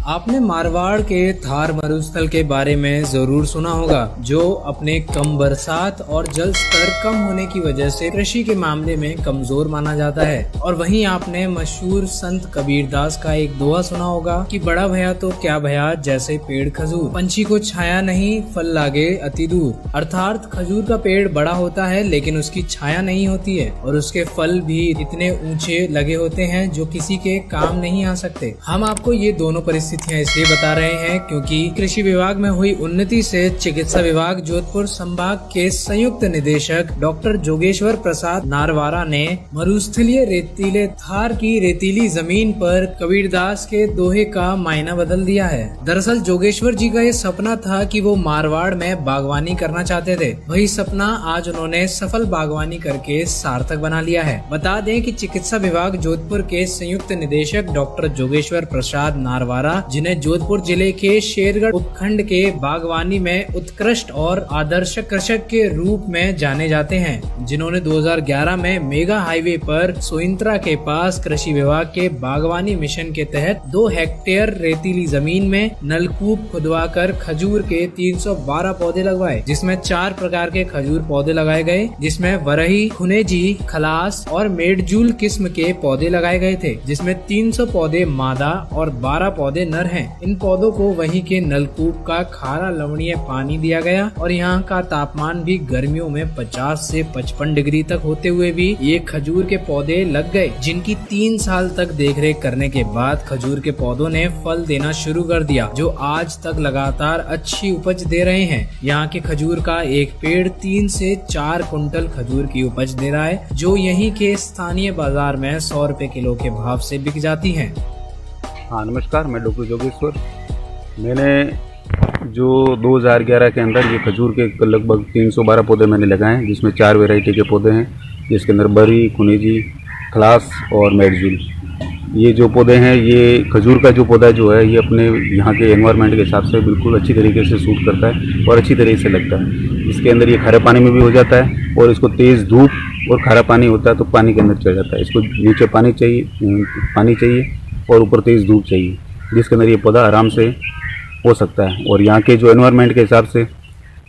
आपने मारवाड़ के थार मरुस्थल के बारे में जरूर सुना होगा, जो अपने कम बरसात और जल स्तर कम होने की वजह से कृषि के मामले में कमजोर माना जाता है। और वहीं आपने मशहूर संत कबीरदास का एक दोहा सुना होगा कि बड़ा भया तो क्या भया, जैसे पेड़ खजूर, पंछी को छाया नहीं फल लागे अति दूर। अर्थात खजूर का पेड़ बड़ा होता है लेकिन उसकी छाया नहीं होती है और उसके फल भी इतने ऊंचे लगे होते हैं जो किसी के काम नहीं आ सकते। हम आपको ये दोनों परिस्थितियां इसलिए बता रहे हैं क्योंकि कृषि विभाग में हुई उन्नति से चिकित्सा विभाग जोधपुर संभाग के संयुक्त निदेशक डॉक्टर जोगेश्वर प्रसाद नारवारा ने मरुस्थलीय रेतीले थार की रेतीली जमीन पर कबीरदास के दोहे का मायना बदल दिया है। दरअसल जोगेश्वर जी का ये सपना था कि वो मारवाड़ में बागवानी करना चाहते थे। वही सपना आज उन्होंने सफल बागवानी करके सार्थक बना लिया है। बता दें कि चिकित्सा विभाग जोधपुर के संयुक्त निदेशक डॉक्टर जोगेश्वर प्रसाद नारवारा, जिन्हें जोधपुर जिले के शेरगढ़ उपखंड के बागवानी में उत्कृष्ट और आदर्श कृषक के रूप में जाने जाते हैं, जिन्होंने 2011 में मेगा हाईवे पर सोइंत्रा के पास कृषि विभाग के बागवानी मिशन के तहत 2 हेक्टेयर रेतीली जमीन में नलकूप खुदवाकर खजूर के 312 पौधे लगवाए, जिसमें 4 प्रकार के खजूर पौधे लगाए गए, जिसमें वरही, खुनेजी, खलास और मेडजूल किस्म के पौधे लगाए गए थे, जिसमें 300 पौधे मादा और 12 पौधे नर हैं। इन पौधों को वहीं के नलकूप का खारा लवणीय पानी दिया गया और यहाँ का तापमान भी गर्मियों में 50 से 55 डिग्री तक होते हुए भी ये खजूर के पौधे लग गए, जिनकी 3 साल तक देखरेख करने के बाद खजूर के पौधों ने फल देना शुरू कर दिया, जो आज तक लगातार अच्छी उपज दे रहे हैं। यहाँ के खजूर का एक पेड़ 3 से 4 कुंटल खजूर की उपज दे रहा है, जो यहीं के स्थानीय बाजार में 100 रुपए किलो के भाव से बिक जाती है। हाँ नमस्कार, मैं डॉक्टर जोगेश्वर। मैंने जो 2011 के अंदर ये खजूर के लगभग 312 पौधे मैंने लगाए हैं, जिसमें 4 वैरायटी के पौधे हैं, जिसके अंदर बरी, खुनेजी, खलास और मेडजूल। ये जो पौधे हैं, ये खजूर का जो पौधा जो है, ये अपने यहाँ के एनवायरनमेंट के हिसाब से बिल्कुल अच्छी तरीके से सूट करता है और अच्छी तरीके से लगता है। इसके अंदर ये खारे पानी में भी हो जाता है और इसको तेज़ धूप और खारा पानी होता है तो पानी के अंदर चढ़ जाता है। इसको नीचे पानी चाहिए और ऊपर तेज़ धूप चाहिए, जिसके अंदर ये पौधा आराम से हो सकता है। और यहाँ के जो एनवायरनमेंट के हिसाब से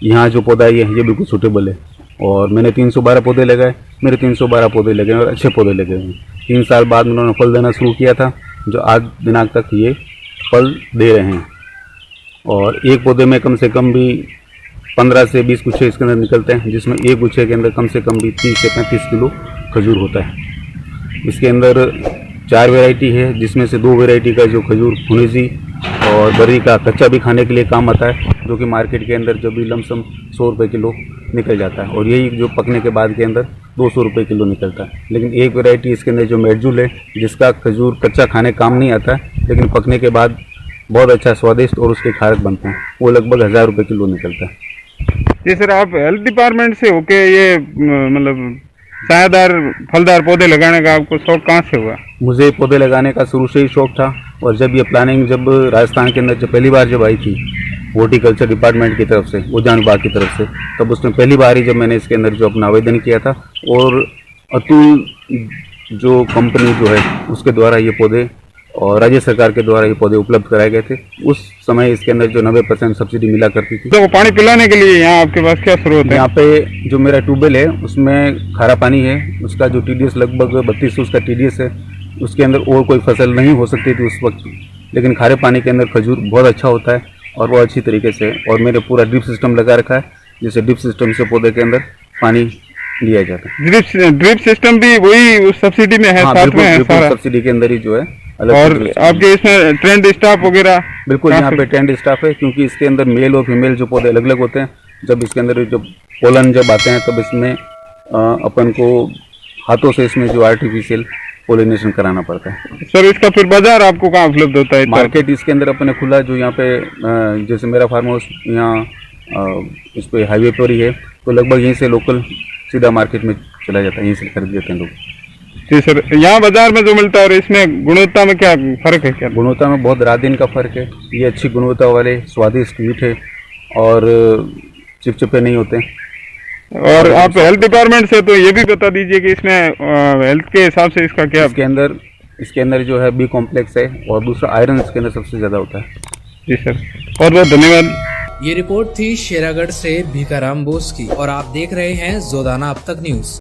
यहाँ जो पौधा है ये बिल्कुल सूटेबल है। और मैंने 312 पौधे लगाए, मेरे 312 पौधे लगे और अच्छे पौधे लगे हैं। 3 साल बाद उन्होंने फल देना शुरू किया था, जो आज दिनांक तक ये फल दे रहे हैं। और एक पौधे में कम से कम भी 15 से 20 गुच्छे इसके अंदर निकलते हैं, जिसमें एक गुच्छे के अंदर कम से कम भी 30 से 35 किलो खजूर होता है। इसके अंदर 4 वैरायटी है, जिसमें से 2 वैरायटी का जो खजूर खुनेजी और बर्री का कच्चा भी खाने के लिए काम आता है, जो कि मार्केट के अंदर जो भी लमसम 100 रुपये किलो निकल जाता है। और यही जो पकने के बाद के अंदर 200 रुपये किलो निकलता है। लेकिन एक वैरायटी इसके अंदर जो मेडजूल है, जिसका खजूर कच्चा खाने काम नहीं आता है, लेकिन पकने के बाद बहुत अच्छा स्वादिष्ट और उसके खारक बनते हैं, वो लगभग 1000 रुपये किलो निकलता है। जी सर, आप हेल्थ डिपार्टमेंट से होके ये मतलब छायादार फलदार पौधे लगाने का आपको शौक कहाँ से हुआ? मुझे पौधे लगाने का शुरू से ही शौक था। और जब ये प्लानिंग जब राजस्थान के अंदर जब पहली बार जब आई थी हॉर्टिकल्चर डिपार्टमेंट की तरफ से, उद्यान विभाग की तरफ से, तब उसमें पहली बार ही जब मैंने इसके अंदर जो अपना आवेदन किया था, और अतुल जो कंपनी जो है उसके द्वारा ये पौधे और राज्य सरकार के द्वारा ये पौधे उपलब्ध कराए गए थे। उस समय इसके अंदर जो 90% सब्सिडी मिला करती थी। तो पानी पिलाने के लिए यहाँ आपके पास क्या स्रोत है? यहाँ पे जो मेरा ट्यूबवेल है उसमें खारा पानी है, उसका जो TDS लगभग 3200 उसका TDS है। उसके अंदर और कोई फसल नहीं हो सकती थी उस वक्त, लेकिन खारे पानी के अंदर खजूर बहुत अच्छा होता है और वो अच्छी तरीके से। और मेरे पूरा ड्रिप सिस्टम लगा रखा है, जिससे ड्रिप सिस्टम से पौधे के अंदर पानी दिया जाता है। ड्रिप सिस्टम भी वही उस सब्सिडी में है? हाँ, साथ में है सारा सब्सिडी के अंदर ही जो है। और आपके इसमें ट्रेंड स्टाफ वगैरह? बिल्कुल, यहाँ पे ट्रेंड स्टाफ है, क्योंकि इसके अंदर मेल और फीमेल जो पौधे अलग अलग होते हैं। जब इसके अंदर जब पोलन जब आते हैं, तब इसमें अपन को हाथों से इसमें जो आर्टिफिशियल पोलिनेशन कराना पड़ता है। सर, इसका फिर बाजार आपको कहाँ उपलब्ध होता है? मार्केट इसके अंदर अपने खुला, जो यहाँ पे जैसे मेरा फार्म हाउस यहाँ इस पे हाईवे पर ही है, तो लगभग यहीं से लोकल सीधा मार्केट में चला जाता है, यहीं से खरीद लेते हैं लोग। जी सर, यहाँ बाजार में जो मिलता है और इसमें गुणवत्ता में क्या फर्क है? क्या गुणवत्ता में बहुत रात दिन का फर्क है। ये अच्छी गुणवत्ता वाले स्वादिष्ट मीठे और चिपचिपे नहीं होते। और आप हेल्थ डिपार्टमेंट से, तो ये भी बता दीजिए कि इसमें हेल्थ के हिसाब से इसका क्या? इसके अंदर इसके अंदर जो है बी कॉम्प्लेक्स है और दूसरा आयरन इसके अंदर सबसे ज़्यादा होता है। जी सर, बहुत बहुत धन्यवाद। ये रिपोर्ट थी शेरागढ़ से भीखाराम बोस की और आप देख रहे हैं जोदाना अब तक न्यूज।